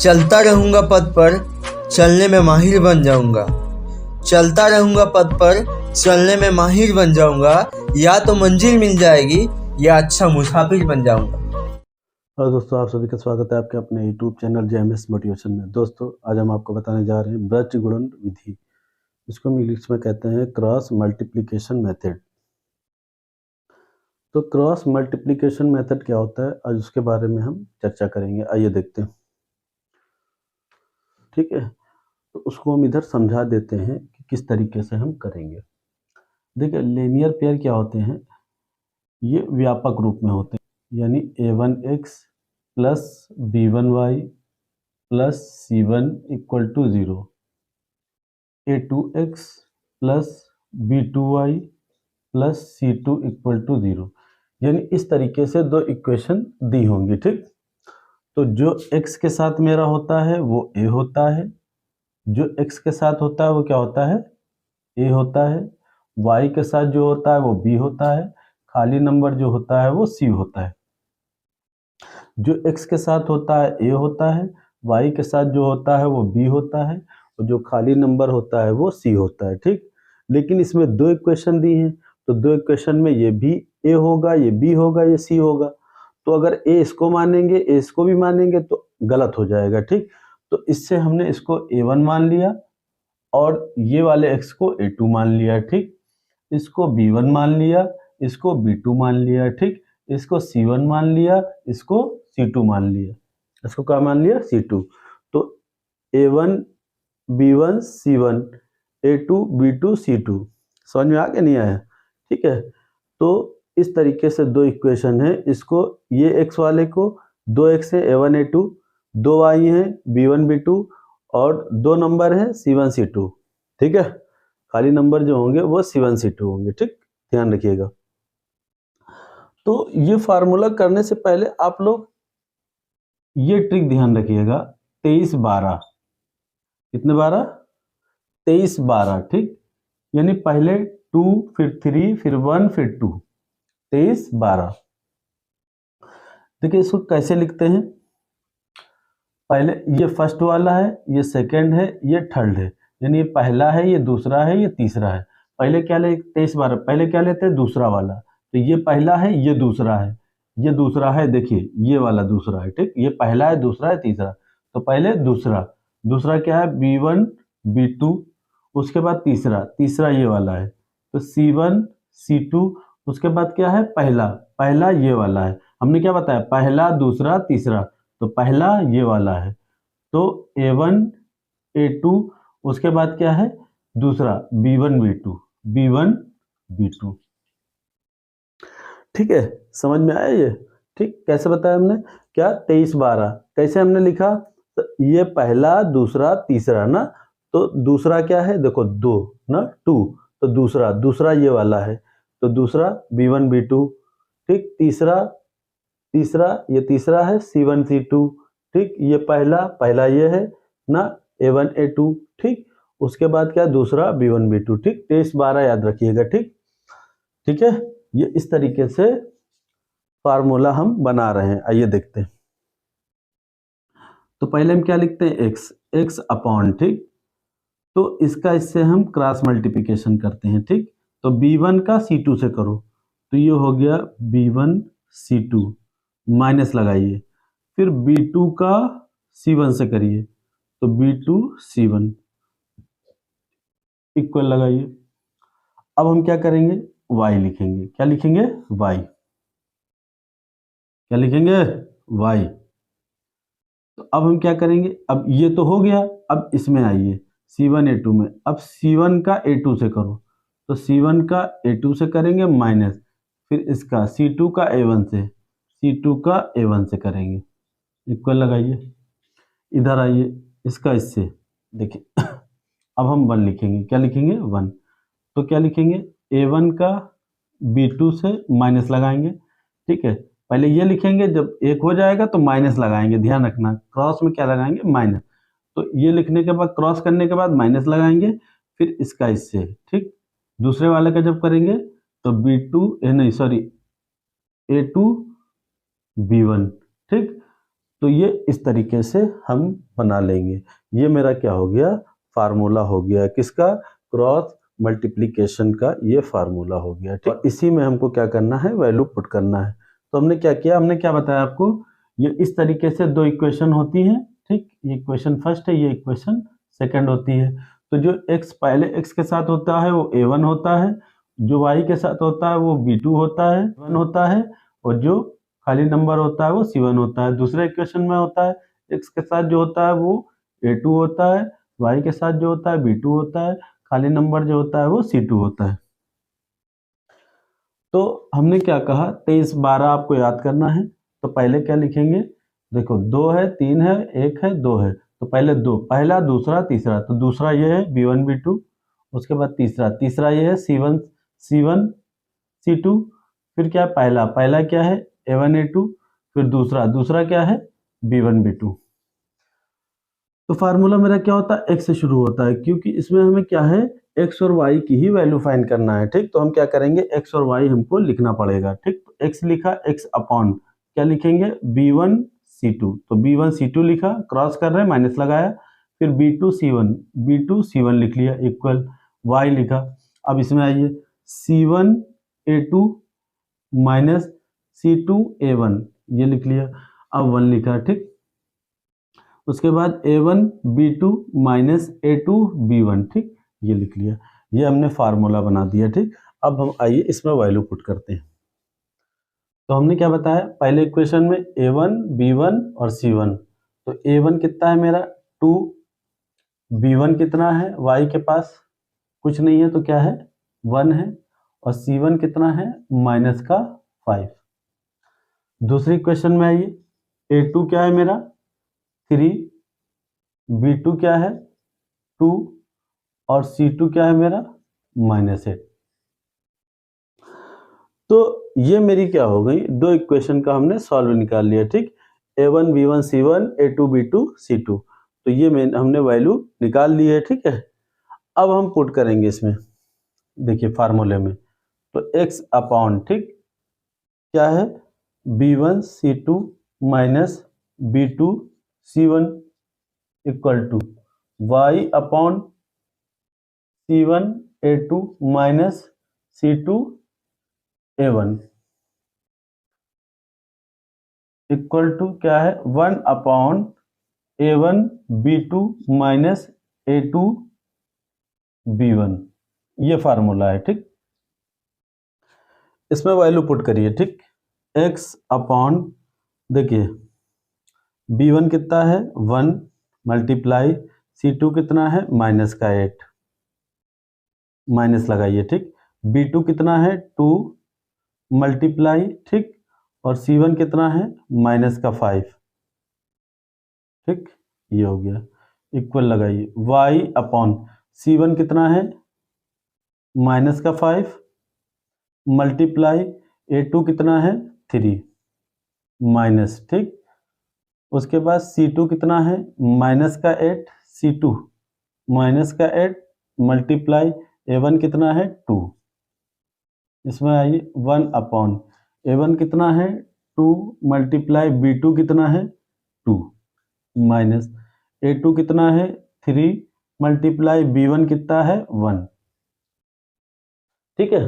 चलता रहूँगा पद पर, चलने में माहिर बन जाऊँगा। चलता रहूँगा पद पर, चलने में माहिर बन जाऊँगा। या तो मंजिल मिल जाएगी या अच्छा मुसाफिर बन जाऊँगा। और दोस्तों, आप सभी का स्वागत है आपके अपने यूट्यूब चैनल जेएमएस मोटिवेशन में। दोस्तों, आज हम आपको बताने जा रहे हैं ब्रज गुणन विधि। इसको हम इंग्लिश में कहते हैं क्रॉस मल्टीप्लिकेशन मेथड। तो क्रॉस मल्टीप्लिकेशन मेथड क्या होता है, आज उसके बारे में हम चर्चा करेंगे। आइए देखते हैं। ठीक है, तो उसको हम इधर समझा देते हैं कि किस तरीके से हम करेंगे। देखिए, लीनियर पेयर क्या होते हैं, ये व्यापक रूप में होते हैं, यानी a1x plus b1y plus c1 equal to 0, a2x plus b2y plus c2 equal to 0। यानी इस तरीके से दो इक्वेशन दी होंगी। ठीक, तो जो x के साथ मेरा होता है वो a होता है, जो x के साथ होता है वो क्या होता है, a होता है। y के साथ जो होता है वो b होता है। खाली नंबर जो होता है वो c होता है। जो x के साथ होता है a होता है, y के साथ जो होता है वो b होता है, और जो खाली नंबर होता है वो c होता है। ठीक, लेकिन इसमें दो इक्वेशन दी हैं, तो दो इक्वेशन में ये भी a होगा, ये b होगा, ये c होगा। तो अगर a इसको मानेंगे, a इसको भी मानेंगे तो गलत हो जाएगा। ठीक, तो इससे हमने इसको a1 मान लिया और ये वाले x को a2 मान लिया। ठीक, इसको b1 मान लिया, इसको b2 मान लिया। ठीक, इसको c1 मान लिया, इसको c2 मान लिया। इसको क्या मान लिया, c2। तो a1 b1 c1, a2 b2 c2। समझ में आ गया, नहीं आया? ठीक है, तो इस तरीके से दो इक्वेशन है। इसको ये x वाले को दो x है a1 a2, दो y है b1 b2, और दो नंबर है c1 c2। ठीक है, खाली नंबर जो होंगे वो c1 c2 होंगे। ठीक, ध्यान रखिएगा। तो ये फार्मूला करने से पहले आप लोग ये ट्रिक ध्यान रखिएगा, 23 12। कितने 12? 23 12। ठीक, यानी पहले 2 फिर 3 फिर 1 फिर 2, 23 12। देखिए, इसको कैसे लिखते हैं। पहले ये फर्स्ट वाला है, ये सेकंड है, ये थर्ड है, यानी ये पहला है, ये दूसरा है, ये तीसरा है। पहले क्या ले 23 12, पहले क्या लेते हैं, दूसरा वाला। तो ये पहला है, ये दूसरा है, ये दूसरा है। देखिए, ये वाला दूसरा है। ठीक, ये पहला है, दूसरा है, तीसरा। तो पहले दूसरा, दूसरा क्या है, b1 b2। उसके बाद तीसरा, तीसरा ये वाला है, तो c1 c2। उसके बाद क्या है, पहला, पहला ये वाला है। हमने क्या बताया, पहला दूसरा तीसरा, तो पहला ये वाला है, तो a1 a2। उसके बाद क्या है, दूसरा b1 b2, b1 b2। ठीक है, समझ में आया ये? ठीक, कैसे बताया हमने, क्या 23 12 कैसे हमने लिखा, तो ये पहला दूसरा तीसरा ना, तो दूसरा क्या है, देखो 2 ना 2, तो दूसरा, दूसरा ये वाला है, तो दूसरा b1 b2। ठीक, तीसरा, तीसरा ये तीसरा है c1 c2। ठीक, ये पहला, पहला ये है ना a1 a2। ठीक, उसके बाद क्या, दूसरा b1 b2। ठीक, 23 12 याद रखिएगा। ठीक, ठीक है, ये इस तरीके से फार्मूला हम बना रहे हैं। आइए देखते हैं। तो पहले हम क्या लिखते हैं, x अपॉन। ठीक, तो इसका इससे हम क्रॉस मल्टीप्लिकेशन करते हैं। ठीक, तो b1 का c2 से करो, तो ये हो गया b1 c2, माइनस लगाइए। फिर b2 का c1 से करिए, तो b2 c1 इक्वल लगाइए। अब हम क्या करेंगे, y लिखेंगे। क्या लिखेंगे, y। क्या लिखेंगे, y। तो अब हम क्या करेंगे, अब ये तो हो गया, अब इसमें आइए c1 a2 में। अब c1 का a2 से करो, तो c1 का a2 से करेंगे माइनस, फिर इसका c2 का a1 से, c2 का a1 से करेंगे, इक्वल लगाइए। इधर आइए, इसका इससे, देखिए अब हम 1 लिखेंगे। क्या लिखेंगे, 1। तो क्या लिखेंगे, a1 का b2 से माइनस लगाएंगे। ठीक है, पहले ये लिखेंगे, जब एक हो जाएगा तो माइनस लगाएंगे। ध्यान रखना, क्रॉस में क्या लगाएंगे, माइनस। तो ये लिखने के बाद, क्रॉस करने के बाद माइनस लगाएंगे, फिर इसका इससे। ठीक, दूसरे वाले का जब करेंगे तो b2 नहीं सॉरी a2 b1। ठीक, तो ये इस तरीके से हम बना लेंगे। ये मेरा क्या हो गया, फार्मूला हो गया, किसका, क्रॉस मल्टीप्लिकेशन का ये फार्मूला हो गया, ठीक। इसी में हमको क्या करना है, वैल्यू पुट करना है। तो हमने क्या किया, हमने क्या बताया आपको, ये इस तरीके से दो इक्वेशन होती हैं, ठीक। ये इक्वेशन फर्स्ट है, ये इक्वेशन सेकंड होती है। तो जो x पहले x के साथ होता है वो a1 होता है, जो y के साथ होता है वो b2 होता है, 1 होता है, और जो खाली नंबर होता है वो c1 होता है। दूसरे इक्वेशन में होता है x के साथ जो होता है वो a2 होता है, y के साथ जो होता है b2 होता है, खाली नंबर जो होता है वो c2 होता है। तो हमने क्या कहा, 23 12 आपको याद करना है। तो पहले क्या लिखेंगे, देखो 2 है, 3 है, 1 है, 2 है। तो पहले 2, पहला, दूसरा, तीसरा। तो दूसरा ये है b1 b2, उसके बाद तीसरा ये है c1 c2। फिर क्या, पहला क्या है a1 a2। फिर दूसरा क्या है b1 b2। तो फार्मूला मेरा क्या होता है, x से शुरू होता है, क्योंकि इसमें हमें क्या है, x और y की ही वैल्यू फाइंड करना है, ठीक। तो हम क्या करेंगे, x और y हमको लिखना पड़ेगा, ठीक। तो x लिखा, x अपॉन क्या लिखेंगे, b1 c2। तो b1 c2 लिखा, क्रॉस कर रहे हैं, माइनस लगाया। फिर b2 c1 लिख लिया, इक्वल y लिखा। अब इसमें आइए, c1 a2 minus c2 a1, ये लिख लिया। अब 1 लिखा, ठीक। उसके बाद a1 b2 minus a2 b1, ठीक, ये लिख लिया। ये हमने फार्मूला बना दिया, ठीक। अब हम आइए इसमें वैल्यू पुट करते हैं। तो हमने क्या बताया, पहले इक्वेशन में a1 b1 और c1। तो a1 कितना है मेरा 2, b1 कितना है, y के पास कुछ नहीं है तो क्या है 1 है, और c1 कितना है माइनस का 5। दूसरी इक्वेशन में आइए, a2 क्या है मेरा 3, b2 क्या है 2, और c2 क्या है मेरा -8। तो ये मेरी क्या हो गई, दो इक्वेशन का हमने सॉल्व निकाल लिया, ठीक। a1 b1 c1 a2 b2 c2। तो ये हमने वैल्यू निकाल ली है, ठीक है। अब हम पुट करेंगे इसमें, देखिए फार्मूले में। तो x अपॉन, ठीक, क्या है b1 c2 minus b2 c1 equal to y upon c1 a2 minus c2 a1 equal to क्या है 1 upon a1 b2 minus a2 b1। ये फार्मूला है, ठीक। इसमें वैल्यू पुट करिए, ठीक। x अपॉन, देखिए b1 कितना है 1 मल्टीप्लाई c2 कितना है माइनस का 8, माइनस लगाइए, ठीक। b2 कितना है 2 मल्टीप्लाई, ठीक, और c1 कितना है माइनस का 5, ठीक, ये हो गया। इक्वल लगाइए, y अपॉन c1 कितना है माइनस का 5 मल्टीप्लाई a2 कितना है 3 माइनस, ठीक। उसके बाद c2 कितना है माइनस का 8, c2 माइनस का 8 मल्टीप्लाई a1 कितना है 2। इसमें आइए 1 अपॉन a1 कितना है 2 मल्टीप्लाई b2 कितना है 2 माइनस a2 कितना है 3 मल्टीप्लाई b1 कितना है 1, ठीक है।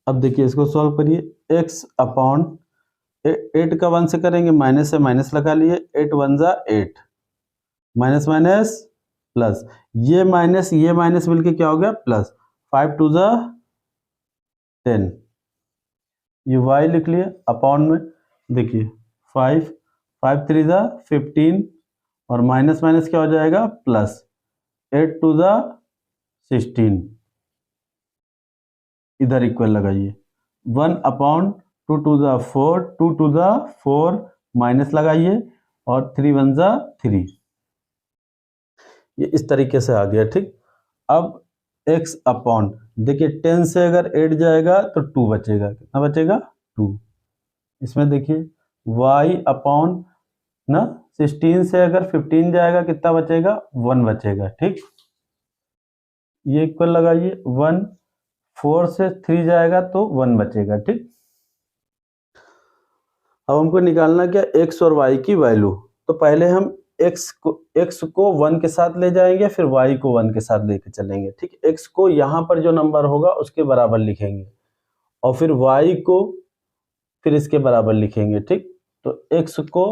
अब देखिए इसको सॉल्व करिए, x अपॉन 8 का 1 से करेंगे, माइनस से माइनस लगा लिए, 8 1 जा 8, माइनस माइनस प्लस, ये माइनस मिलके क्या हो गया प्लस, 5 2 जा 10, ये y लिख लिए अपॉन में। देखिए 5 5 3 जा 15, और माइनस माइनस क्या हो जाएगा प्लस, 8 2 जा 16, इधर इक्वल लगाइए। 1 अपॉन 2 2 जा 4, 2 2 जा 4, माइनस लगाइए, और 3 1 जा 3। ये इस तरीके से आ गया, ठीक। अब x अपॉन, देखिए 10 से अगर 8 जाएगा तो 2 बचेगा, कितना बचेगा 2। इसमें देखिए y अपॉन ना 16 से अगर 15 जाएगा कितना बचेगा 1 बचेगा, ठीक। ये इक्वल लगाइए, 1 4 से 3 जाएगा तो 1 बचेगा, ठीक। अब हमको निकालना क्या x और y की वैल्यू। तो पहले हम x को 1 के साथ ले जाएंगे, फिर y को 1 के साथ लेके चलेंगे, ठीक। x को यहाँ पर जो नंबर होगा उसके बराबर लिखेंगे और फिर y को फिर इसके बराबर लिखेंगे, ठीक। तो x को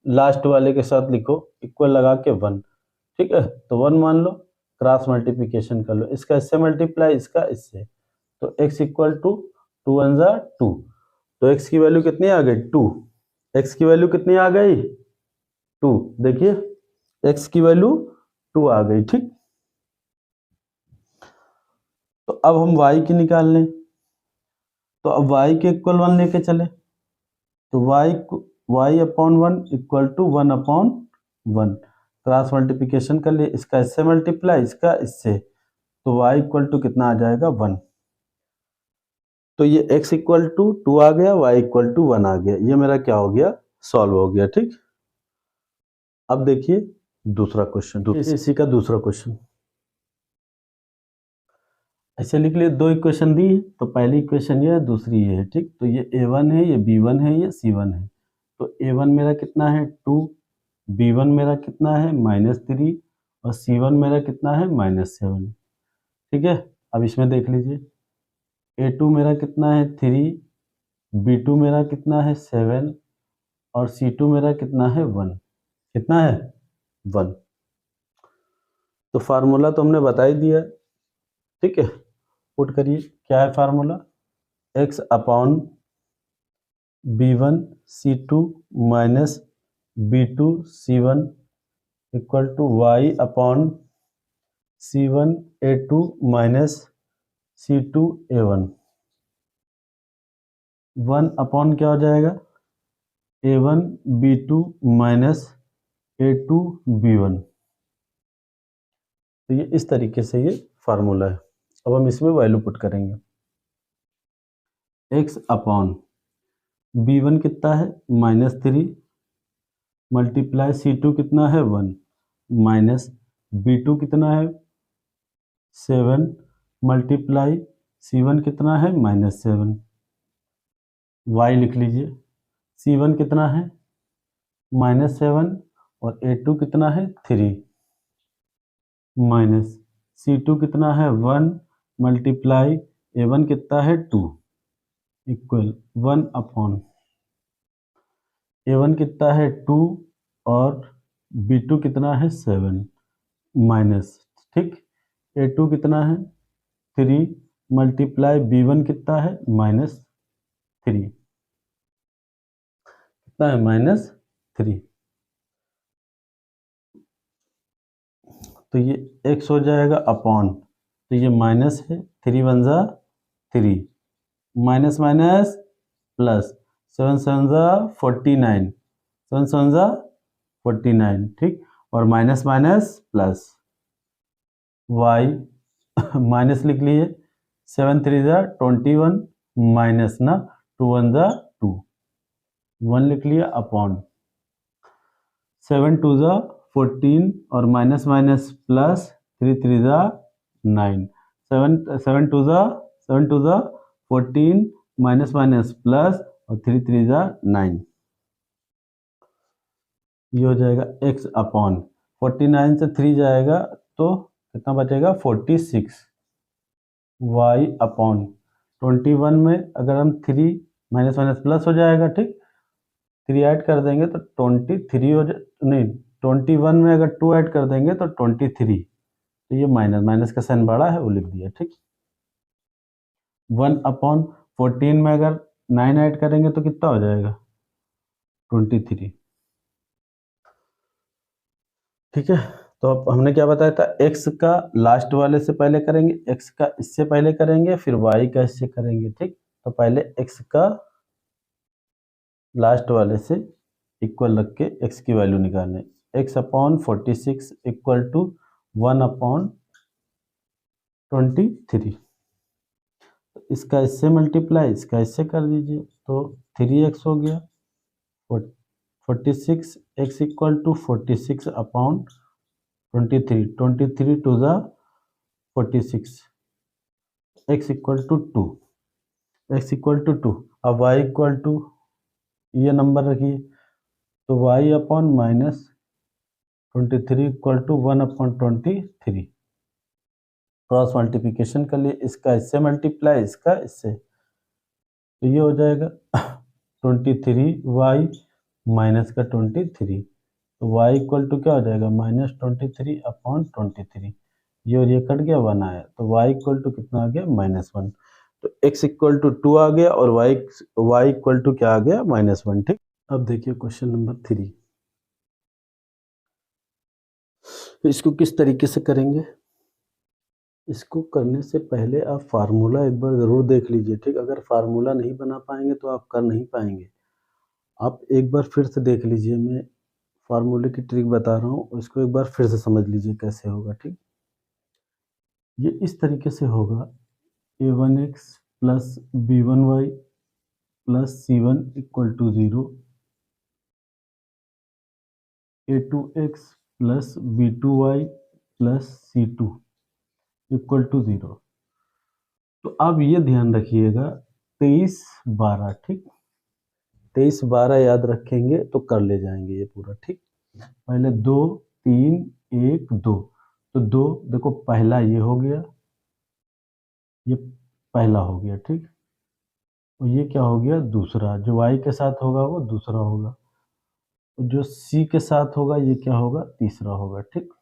लास्ट वाले के साथ लिखो, इक्वल लगा के 1, ठीक है। तो 1 मान लो, क्रॉस मल्टीप्लिकेशन कर लो, इसका इससे मल्टीप्लाई, इसका इससे, तो x इक्वल टू 2 1 जा 2, तो x की वैल्यू कितनी आ गई 2, x की वैल्यू कितनी आ गई 2, देखिए x की वैल्यू 2 आ गई, ठीक। तो अब हम y की निकाल लें, तो अब y के इक्वल 1 लेके चले, तो y upon 1 equal to 1 upon 1, cross multiplication कर लिए, इसका इससे मल्टीप्लाई, इसका इससे, तो y इक्वल टू कितना आ जाएगा 1। तो ये x इक्वल टू 2 आ गया, y इक्वल टू 1 आ गया, ये मेरा क्या हो गया, सॉल्व हो गया, ठीक। अब देखिए दूसरा क्वेश्चन, इसी का दूसरा क्वेश्चन ऐसे लिख लिए, 2 इक्वेशन दी है, तो पहली इक्वेशन ये है, दूसरी ये है, ठीक। तो ये a1 है, ये b1 है, ये c1 है। तो a1 मेरा कितना है 2, b1 मेरा कितना है -3 और c1 मेरा कितना है -7, ठीक है। अब इसमें देख लीजिए, a2 मेरा कितना है 3, b2 मेरा कितना है 7 और c2 मेरा कितना है 1, कितना है 1। तो फार्मूला तो हमने बता ही दिया, ठीक है। पुट करिए, क्या है formula, x upon b1 c2 minus b2 c1 equal to y upon c1 a2 minus c2 a1, 1 upon क्या हो जाएगा a1 b2 minus a2 b1। तो ये इस तरीके से ये फार्मूला है। अब हम इसमें वैल्यू पुट करेंगे, x अपॉन b1 कितना है -3 मल्टीप्लाई c2 कितना है 1 माइनस b2 कितना है 7 मल्टीप्लाई c1 कितना है -7, y लिख लीजिए, c1 कितना है -7 और a2 कितना है 3 माइनस c2 कितना है 1 मल्टीप्लाई a1 कितना है 2 इक्वल 1 अपॉन a1 कितना है 2 और b2 कितना है 7 माइनस, ठीक, a2 कितना है 3 मल्टीप्लाई b1 कितना है -3, कितना है -3। तो ये x हो जाएगा अपॉन, तो ये माइनस है, 3 1 जा 3 माइनस माइनस प्लस, 7 7 जा 49, 7 7 जा 49, ठीक, और minus minus plus, y minus लिख लीजिए, 7 3 जा 21 माइनस ना 2 1 जा 2, 1 लिख लिया अपॉन 7 2 जा 14 और माइनस माइनस प्लस 3 3 जा 9, 7 2 जा 14 माइनस माइनस प्लस और 3 3 जा 9, ये हो जाएगा x अपॉन 49 से 3 जाएगा तो कितना बचेगा 46, y अपॉन 21 में अगर हम 3 माइनस माइनस प्लस हो जाएगा, ठीक, 3 ऐड कर देंगे तो 23 हो नहीं 21 में अगर 2 ऐड कर देंगे तो 23, तो ये माइनस माइनस का साइन बड़ा है वो लिख दिया, ठीक। 1 अपॉन 14 में अगर 9 ऐड करेंगे तो कितना हो जाएगा 23, ठीक है। तो अब हमने क्या बताया था, x का लास्ट वाले से पहले करेंगे, x का इससे पहले करेंगे, फिर y का इससे करेंगे, ठीक। तो पहले x का लास्ट वाले से इक्वल रख के x की वैल्यू निकालने, x upon 46 equal to 1 upon 23, इसका इससे मल्टीप्लाई, इसका इससे कर दीजिए, तो 3x हो गया, 46 x equal to 46 upon 23, 23 two ज़ा 46, x equal to 2, x equal to 2। अब y इक्वल टू ये नंबर रखिए, तो y upon -23 equal to 1/23। Cross multiplication कर लिए, इसका इससे मल्टीप्लाई, इसका इससे, तो ये हो जाएगा 23y माइनस का 23, तो y इक्वल टू क्या हो जाएगा -23/23। ये और ये कट गया, 1 आया, तो y इक्वल टू कितना आ गया -1। तो x इक्वल टू 2 आ गया और y इक्वल टू क्या आ गया -1। ठीक, अब देखिए क्वेश्चन नंबर 3, तो इसको किस तरीके से करेंगे। इसको करने से पहले आप फार्मूला एक बार ज़रूर देख लीजिए। ठीक, अगर फार्मूला नहीं बना पाएंगे तो आप कर नहीं पाएंगे। आप एक बार फिर से देख लीजिए, मैं फार्मूले की ट्रिक बता रहा हूँ, इसको एक बार फिर से समझ लीजिए कैसे होगा। ठीक, ये इस तरीके से होगा, a1x plus b1y plus c1 equal to 0, a2x plus b2y plus c2 equal to 0। तो अब ये ध्यान रखिएगा 23/12। ठीक, 23/12 याद रखेंगे तो कर ले जाएंगे ये पूरा। ठीक, पहले 2 3 1 2, तो 2 देखो पहला ये हो गया, ये पहला हो गया। ठीक, और ये क्या हो गया दूसरा, जो y के साथ होगा वो दूसरा होगा, और जो c के साथ होगा ये क्या होगा तीसरा होगा। ठीक,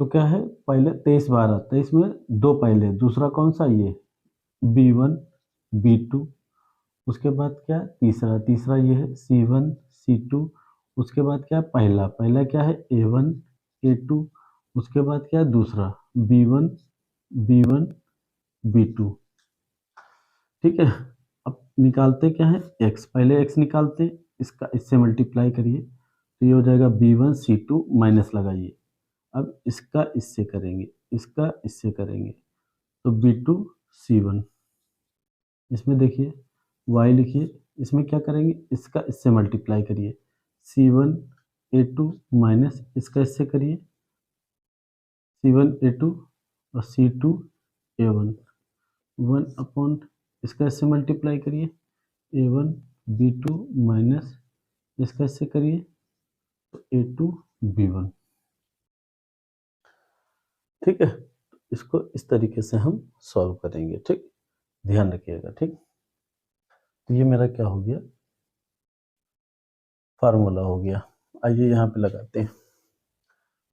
तो क्या है पहले 23/12, 23 में 2 पहले, दूसरा कौन सा ये b1 b2, उसके बाद क्या तीसरा, तीसरा ये है c1 c2, उसके बाद क्या पहला, पहला क्या है a1 a2, उसके बाद क्या दूसरा b1 b1 b2। ठीक है, अब निकालते क्या है x, पहले x निकालते, इसका इससे मल्टीप्लाई करिए, तो ये हो जाएगा b1 c2 माइनस लगाइए, अब इसका इससे करेंगे, इसका इससे करेंगे, तो b2 c1, इसमें देखिए y लिखिए, इसमें क्या करेंगे इसका इससे मल्टीप्लाई करिए, c1 a2 माइनस इसका इससे करिए, c1 a2 और c2 a1, 1 अपॉन इसका इससे मल्टीप्लाई करिए, a1 b2 माइनस इसका इससे करिए, तो a2 b1। ठीक है, इसको इस तरीके से हम सॉल्व करेंगे। ठीक, ध्यान रखिएगा। ठीक, तो ये मेरा क्या हो गया फार्मूला हो गया। आइए यहाँ पे लगाते हैं,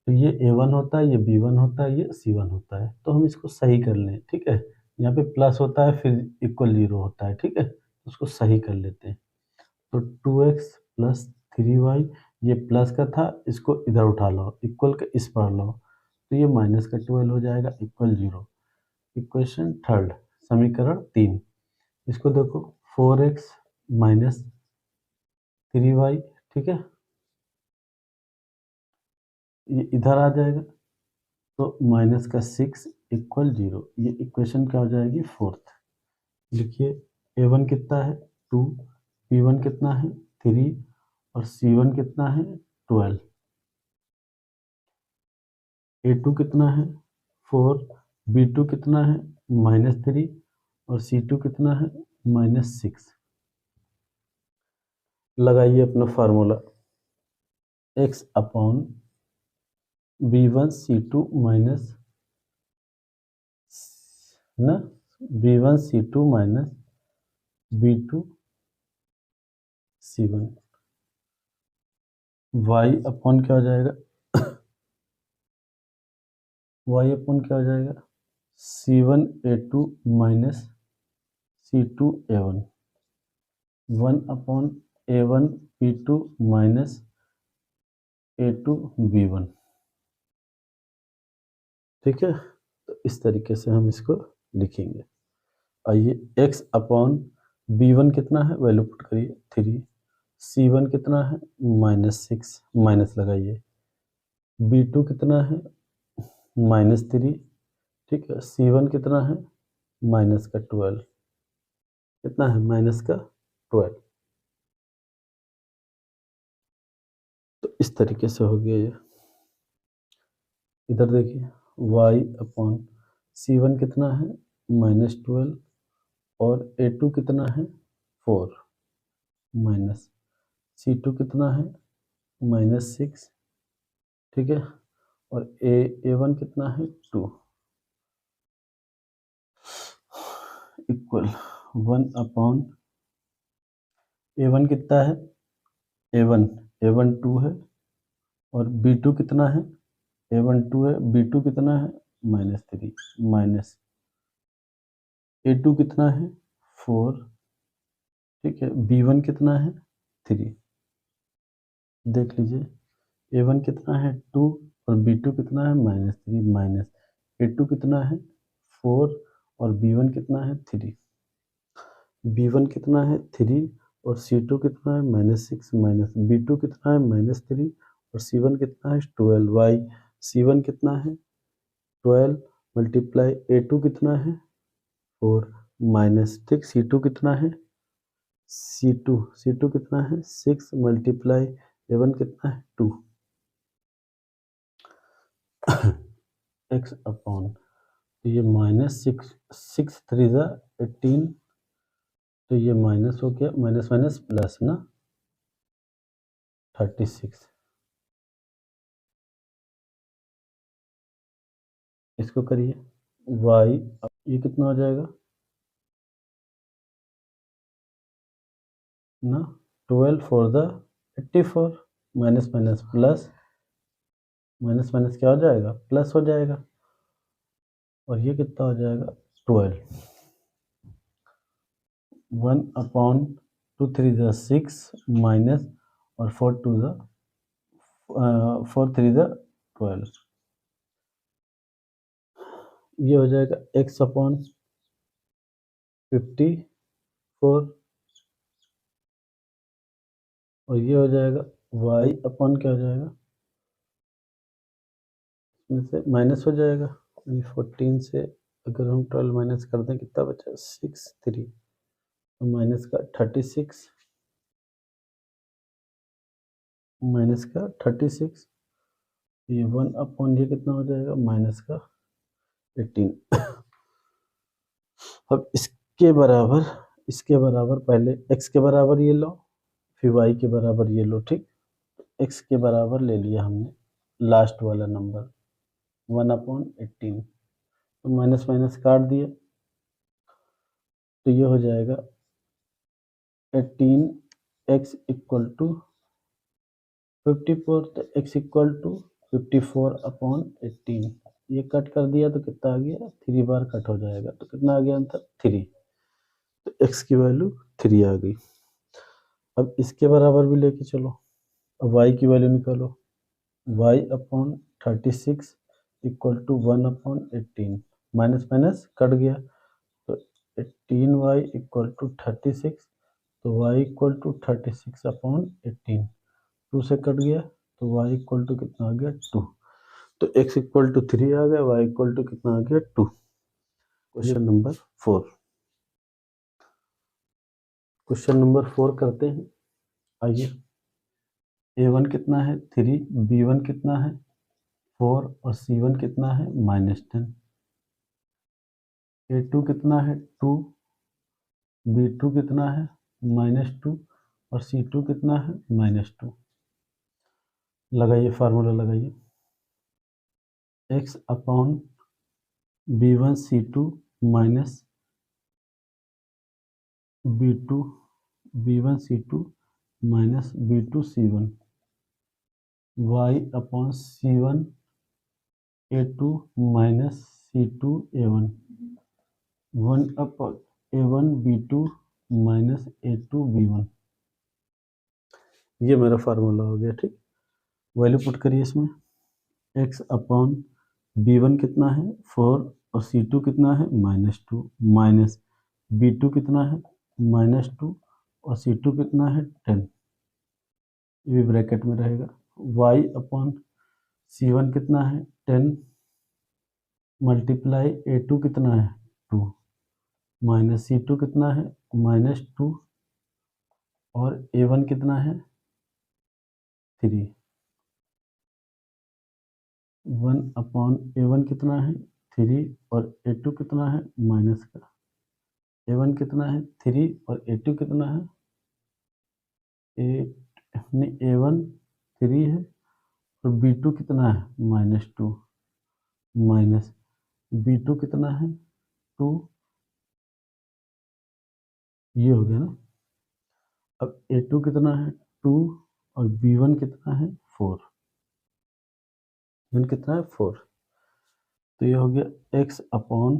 तो ये a1 होता है, ये b1 होता है, ये c1 होता है, तो हम इसको सही कर लें। ठीक है, यहाँ पे प्लस होता है फिर इक्वल 0 होता है। ठीक है, उसको सही कर लेते हैं, तो 2x प्लस 3y, ये प्लस का था, इसको इधर उठा लो, इक्वल का इस पर लो, तो ये माइनस का 12 हो जाएगा इक्वल 0। इक्वेशन थर्ड, समीकरण 3, इसको देखो 4x माइनस 3y। ठीक है, ये इधर आ जाएगा, तो माइनस का 6 इक्वल 0, ये इक्वेशन क्या हो जाएगी फोर्थ। लिखिए a1 कितना है 2, b1 कितना है 3 और c1 कितना है 12, a2 कितना है 4, b2 कितना है -3 और c2 कितना है -6। लगाइए अपना formula, x upon b1 c2 minus ना b1 c2 minus b2 c1, y upon क्या हो जाएगा y अपॉन क्या हो जाएगा c1 a2 minus c2 a1, 1 upon a1 b2 minus a2 b1। ठीक है, तो इस तरीके से हम इसको लिखेंगे। आइए x अपॉन b1 कितना है वैल्यू पुट करिए 3, c1 कितना है -6 माइनस लगाइए, b2 कितना है -3। ठीक है, c1 कितना है माइनस का 12, कितना है माइनस का 12। तो इस तरीके से हो गया ये। इधर देखिए y अपॉन c1 कितना है -12 और a2 कितना है 4 माइनस C2 कितना है -6, ठीक है, और A1 कितना है 2 इक्वल 1 A1 कितना है A1 2 है, और B2 कितना है A1 2 है, B2 कितना है -3 माइनस A2 कितना है 4, ठीक है, B1 कितना है 3, देख लीजिए A1 कितना है 2 और B2 कितना है -3 माइनस A2 कितना है 4 और B1 कितना है 3, B1 कितना है 3 और C2 कितना है -6 माइनस B2 कितना है -3 और C1 कितना है 12, y C1 कितना है 12 मल्टीप्लाई A2 कितना है 4 माइनस, ठीक, C2 कितना है C2 कितना है 6 मल्टीप्लाई A1 कितना है 2 x अपॉन, तो ये -6 3 ज़ा 18, तो ये माइनस हो गया, माइनस माइनस प्लस ना 36, इसको करिए y, ये कितना हो जाएगा ना 12 4 ज़ा 84, minus minus plus, minus minus क्या हो जाएगा प्लस हो जाएगा, और ये कितना हो जाएगा 12, 1/2 3 ज़ा 6 माइनस और 4 2 ज़ा 4 3 ज़ा 12, ये हो जाएगा x अपॉन 54 और ये हो जाएगा y अपॉन क्या हो जाएगा, इसमें से माइनस हो जाएगा, यानी 14 से अगर हम 12 माइनस कर दें कितना बचा 6 3, तो माइनस का 36, माइनस का 36, ये 1 अपॉन ये कितना हो जाएगा माइनस का 18। अब इसके बराबर पहले x के बराबर ये लो, फिर y के बराबर ये लो, ठीक, x के बराबर ले लिया हमने लास्ट वाला नंबर 1/18, तो माइनस माइनस काट दिया, तो ये हो जाएगा 18x इक्वल टू 54, तो x इक्वल टू 54/18, ये कट कर दिया तो कितना आ गया 3 बार कट हो जाएगा, तो कितना आ गया आंसर 3, तो x की वैल्यू 3 आ गई। अब इसके बराबर भी लेके चलो, अब y की वैल्यू निकालो, y upon 36 equal to 1/18, minus minus cut गया, तो 18y इक्वल टू 36, तो y इक्वल टू 36/18, 2 से कट गया, तो y इक्वल टू कितना आ गया 2, तो x इक्वल टू 3 आ गया, y इक्वल टू कितना आ गया 2। क्वेश्चन नंबर 4, क्वेश्चन नंबर 4 करते हैं, आइए। A1 कितना है 3, B1 कितना है 4 और C1 कितना है -10, A2 कितना है 2, B2 कितना है -2 और C2 कितना है -2, लगाइए फार्मूला लगाइए, x upon B1 C2 minus B1 C2 minus B2 C1, y upon C1 A2 minus C2 A1, 1 upon A1 B2 minus A2 B1, ये मेरा फार्मूला हो गया, ठीक, वैल्यू पुट करिए इसमें, x अपॉन B1 कितना है 4 और C2 कितना है -2 माइनस B2 कितना है -2 और C2 कितना है 10, ये भी ब्रैकेट में रहेगा, y अपॉन C1 कितना है 10 मल्टीप्लाई A2 कितना है 2 माइनस C2 कितना है -2 और A1 कितना है 3, 1 अपॉन A1 कितना है 3 और A2 कितना है माइनस का, A1 कितना है 3 और A2 कितना है 8 नहीं A1 3 है और B2 कितना है -2 माइनस B2 कितना है 2, ये हो गया ना। अब A2 कितना है 2 और B1 कितना है 4, B1 कितना है 4, तो ये हो गया x अपॉन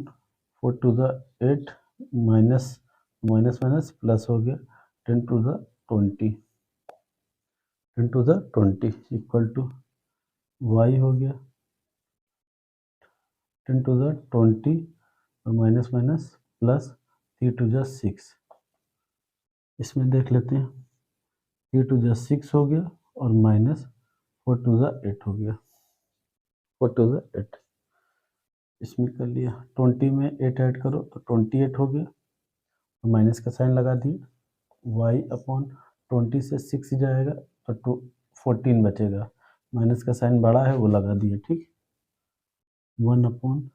4 टू द 8 माइनस माइनस माइनस प्लस हो गया 10 टू द 20 इक्वल टू y हो गया 10 टू द 20 और माइनस माइनस प्लस 3 टू द 6, इसमें देख लेते हैं 3 टू द 6 हो गया और माइनस 4 टू द 8 हो गया 4 टू द 8, इसमें कर लिया 20 में 8 ऐड करो तो 28 हो गया, माइनस का साइन लगा दिए, y अपॉन 20 से 6 जाएगा तो 14 बचेगा, माइनस का साइन बड़ा है वो लगा दिए, ठीक। 1 अपॉन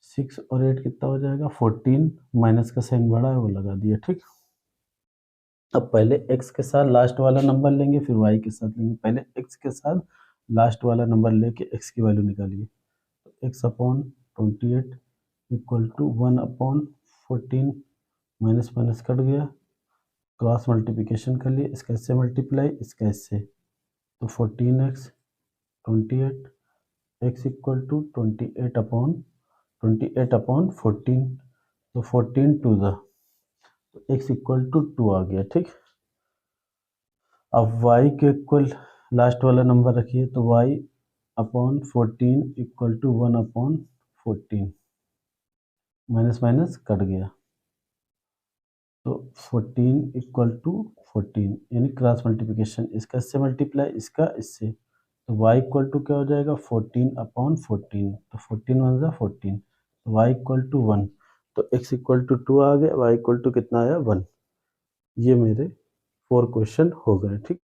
6 और 8 कितना हो जाएगा 14, माइनस का साइन बड़ा है वो लगा दिया, ठीक। अब पहले x के साथ लास्ट वाला नंबर लेंगे फिर y के साथ लेंगे, पहले x के साथ लास्ट वाला नंबर लेके x की वैल्यू निकालिए, तो x upon 28 equal to 1 upon 14, minus minus cut गया, क्रॉस मल्टीप्लिकेशन कर लिए, इसका इससे मल्टीप्लाई इसका इससे, तो 14x 28 x equal to 28 upon 14, तो 14 टू द, तो x इक्वल टू 2 आ गया, ठीक। अब y के इक्वल लास्ट वाला नंबर रखिए, तो y upon 14 equal to 1 upon 14, minus minus cut गया, तो 14 इक्वल टू 14 यानी क्रॉस मल्टीप्लिकेशन, इसका इससे मल्टीप्लाई इसका इससे, तो y इक्वल टू क्या हो जाएगा 14 अपॉन 14, तो 14 वन ज़ा 14, तो y इक्वल टू 1, तो x इक्वल टू 2 आ गया, y इक्वल टू कितना आया 1। ये मेरे 4 क्वेश्चन हो गए, ठीक।